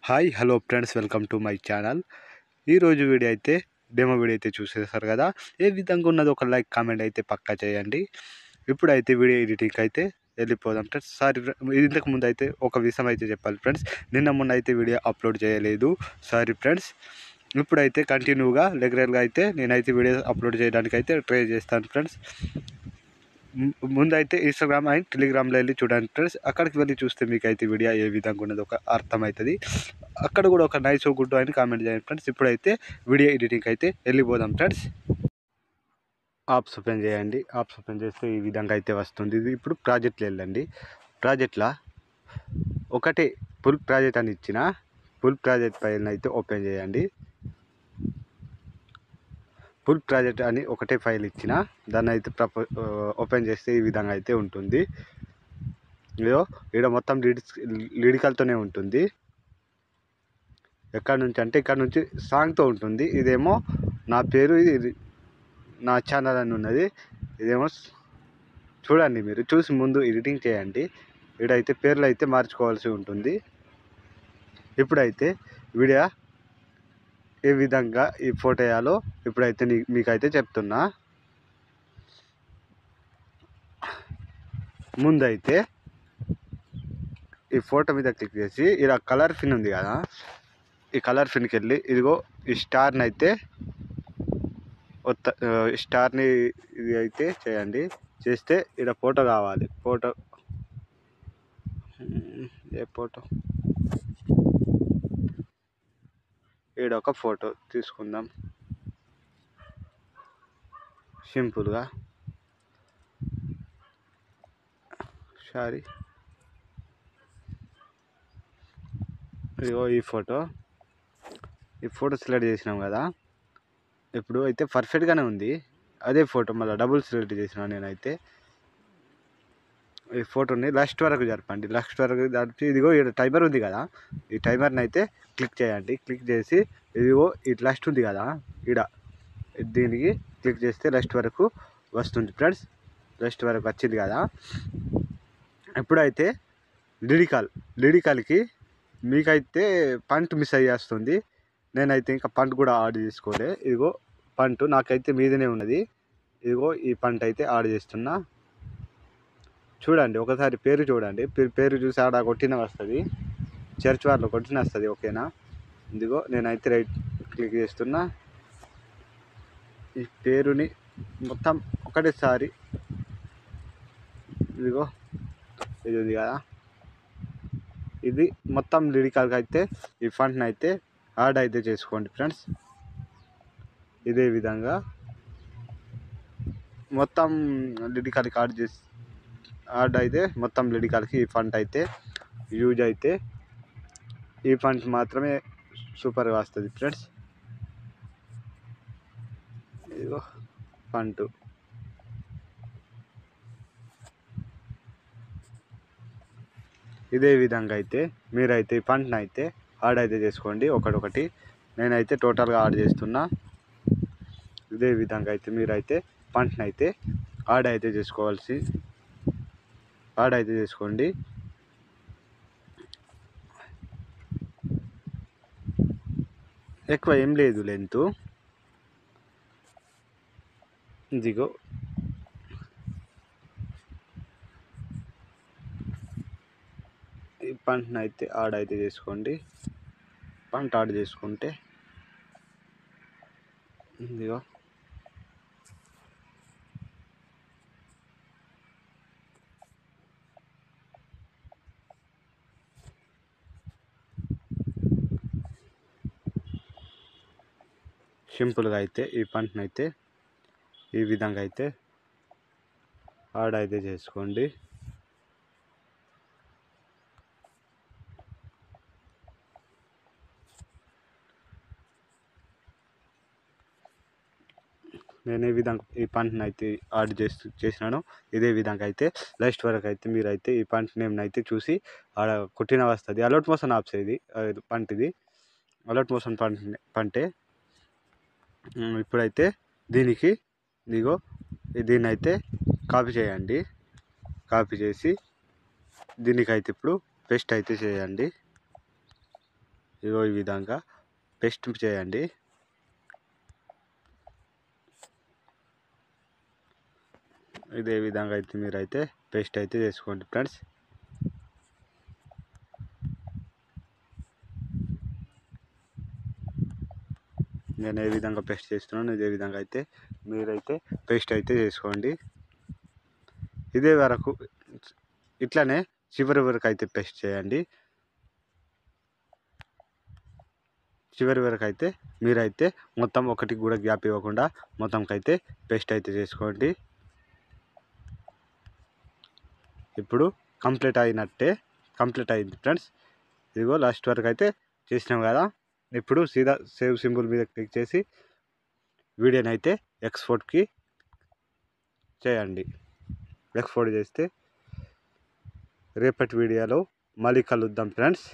Hi hello friends, welcome to my channel. ఈరోజు video అయితే demo video అయితే చూసేసారు కదా. ఏ విధంగా ఉన్నది ఒక లైక్ కామెంట్ అయితే పక్కా చేయండి. ఇప్పుడైతే వీడియో ఎడిటింగ్ అయితే వెళ్ళిపోదాం ఫ్రెండ్స్. సారీ, ఇంతకు ముందు అయితే ఒక విషయం అయితే చెప్పాలి ఫ్రెండ్స్. నిన్న మొన్న అయితే వీడియో అప్లోడ్ చేయలేదు, సారీ ఫ్రెండ్స్. ఇప్పుడైతే కంటిన్యూగా రెగ్యులర్గా అయితే నేనైతే వీడియో అప్లోడ్ చేయడానికి అయితే ట్రై చేస్తాను ఫ్రెండ్స్. ముందైతే ఇన్స్టాగ్రామ్ అండ్ టెలిగ్రామ్లో వెళ్ళి చూడండి ఫ్రెండ్స్. అక్కడికి వెళ్ళి చూస్తే మీకు అయితే వీడియో ఏ విధంగా ఉన్నది ఒక అర్థమవుతుంది. అక్కడ కూడా ఒక నైస్ గుడ్ అని కామెంట్ చేయండి ఫ్రెండ్స్. ఇప్పుడైతే వీడియో ఎడిటింగ్ అయితే వెళ్ళిపోదాం ఫ్రెండ్స్. యాప్స్ ఓపెన్ చేయండి. యాప్స్ ఓపెన్ చేస్తే ఈ విధంగా అయితే వస్తుంది. ఇది ఇప్పుడు ప్రాజెక్ట్లో వెళ్ళండి. ప్రాజెక్ట్లో ఒకటే ఫుల్ ప్రాజెక్ట్ అని ఇచ్చిన ఫుల్ ప్రాజెక్ట్ ఫైల్ని అయితే ఓపెన్ చేయండి. ఫుల్ ప్రాజెక్ట్ అని ఒకటే ఫైల్ ఇచ్చిన దాన్ని అయితే ఓపెన్ చేస్తే ఈ విధంగా అయితే ఉంటుంది. ఇదో ఇక్కడ మొత్తం లిరికల్తోనే ఉంటుంది. ఎక్కడి నుంచి అంటే ఇక్కడ నుంచి సాంగ్తో ఉంటుంది. ఇదేమో నా పేరు, ఇది నా ఛానల్ అని ఉన్నది. ఇదేమో చూడండి, మీరు చూసి ముందు ఎడిటింగ్ చేయండి. ఇక్కడైతే పేర్లు అయితే మార్చుకోవాల్సి ఉంటుంది. ఇప్పుడైతే వీడియో ఏ విధంగా ఈ ఫోటో వేయాలో ఇప్పుడైతే మీకైతే చెప్తున్నా. ముందైతే ఈ ఫోటో మీద క్లిక్ చేసి ఇలా కలర్ పిన్ ఉంది కదా, ఈ కలర్ పిన్కి వెళ్ళి ఇదిగో ఈ స్టార్ని అయితే స్టార్ని ఇది అయితే చేయండి. చేస్తే ఇక్కడ ఫోటో కావాలి. ఫోటో ఏ ఫోటో, ఈడ ఒక ఫోటో తీసుకుందాం సింపుల్గా. సారీ, ఇదిగో ఈ ఫోటో సెలెక్ట్ చేసినాం కదా. ఇప్పుడు అయితే పర్ఫెక్ట్గానే ఉంది. అదే ఫోటో మళ్ళీ డబుల్ సెలెక్ట్ చేసినా నేనైతే. ఈ ఫోటోని లాస్ట్ వరకు జరపండి. లాస్ట్ వరకు జరిపి ఇదిగో ఇక్కడ టైమర్ ఉంది కదా, ఈ టైమర్ని అయితే క్లిక్ చేయండి. క్లిక్ చేసి ఇదిగో ఈ లాస్ట్ ఉంది కదా, ఇక్కడ దీనికి క్లిక్ చేస్తే లాస్ట్ వరకు వస్తుంది ఫ్రెండ్స్. లాస్ట్ వరకు వచ్చింది కదా. ఇప్పుడైతే లిరికల్కి మీకైతే పంట్ మిస్ అయ్యేస్తుంది. నేనైతే ఇంకా పంట్ కూడా యాడ్ చేసుకోలే. ఇదిగో పంటు నాకైతే మీదనే ఉన్నది. ఇదిగో ఈ పంట అయితే యాడ్ చేస్తున్నా. చూడండి, ఒకసారి పేరు చూడండి. పేరు చూసి ఆడ కొట్టిన వస్తుంది, చర్చ్ వార్లో కొట్టిన వస్తుంది. ఓకేనా? ఇదిగో నేనైతే రైట్ క్లిక్ చేస్తున్నా. ఈ పేరుని మొత్తం ఒకటేసారి ఇదిగో ఇది ఉంది కదా, ఇది మొత్తం లిరికల్గా అయితే ఈ ఫంట్ని అయితే యాడ్ అయితే చేసుకోండి ఫ్రెండ్స్. ఇదే విధంగా మొత్తం లిరికల్కి యాడ్ అయితే మొత్తం లిరికల్కి ఈ ఫంట్ అయితే యూజ్ అయితే ఈ ఫంట్ మాత్రమే సూపర్గా వస్తుంది ఫ్రెండ్స్. ఇదిగో ఫంటు ఇదే విధంగా అయితే మీరైతే ఈ ఫంట్ని అయితే యాడ్ అయితే చేసుకోండి ఒకటొకటి. నేనైతే టోటల్గా యాడ్ చేస్తున్నా. ఇదే విధంగా అయితే మీరైతే ఫంట్ని అయితే యాడ్ అయితే చేసుకోండి. ఎక్కువ ఏం లేదు లెంత్. ఇదిగో ఈ పంటను అయితే యాడ్ అయితే చేసుకోండి. పంట యాడ్ చేసుకుంటే ఇదిగో సింపుల్గా అయితే ఈ పంటను అయితే ఈ విధంగా అయితే యాడ్ అయితే చేసుకోండి. నేను ఈ విధంగా ఈ పంటను అయితే యాడ్ చేసినాను. ఇదే విధంగా అయితే లాస్ట్ వరకు అయితే మీరైతే ఈ పంట నేమ్ని అయితే చూసి ఆడ కొట్టిన వస్తుంది. అలర్ట్ మోషన్ ఆప్స్ ఇది పంట, ఇది అలర్ట్ మోషన్ పంటే. ఇప్పుడైతే దీనికి ఇదిగో దీన్ని అయితే కాపీ చేయండి. కాపీ చేసి దీనికైతే ఇప్పుడు పేస్ట్ అయితే చేయండి. ఇగో ఈ విధంగా పేస్ట్ చేయండి. ఇదే విధంగా అయితే మీరైతే పేస్ట్ అయితే చేసుకోండి ఫ్రెండ్స్. నేను ఏ విధంగా పేస్ట్ చేస్తున్నాను ఇదే విధంగా అయితే మీరైతే పేస్ట్ అయితే చేసుకోండి. ఇదే వరకు ఇట్లానే చివరి వరకు అయితే పేస్ట్ చేయండి. చివరి వరకు అయితే మీరైతే మొత్తం ఒకటి కూడా గ్యాప్ ఇవ్వకుండా మొత్తంకైతే పేస్ట్ అయితే చేసుకోండి. ఇప్పుడు కంప్లీట్ అయింది ఫ్రెండ్స్. ఇదిగో లాస్ట్ వరకు అయితే చేసినాం కదా. ఇప్పుడు సీదా సేవ్ సింబల్ మీద క్లిక్ చేసి వీడియోని అయితే ఎక్స్పోర్ట్కి చేయండి. ఎక్స్పోర్ట్ చేస్తే రేపటి వీడియోలో మళ్ళీ కలుద్దాం ఫ్రెండ్స్.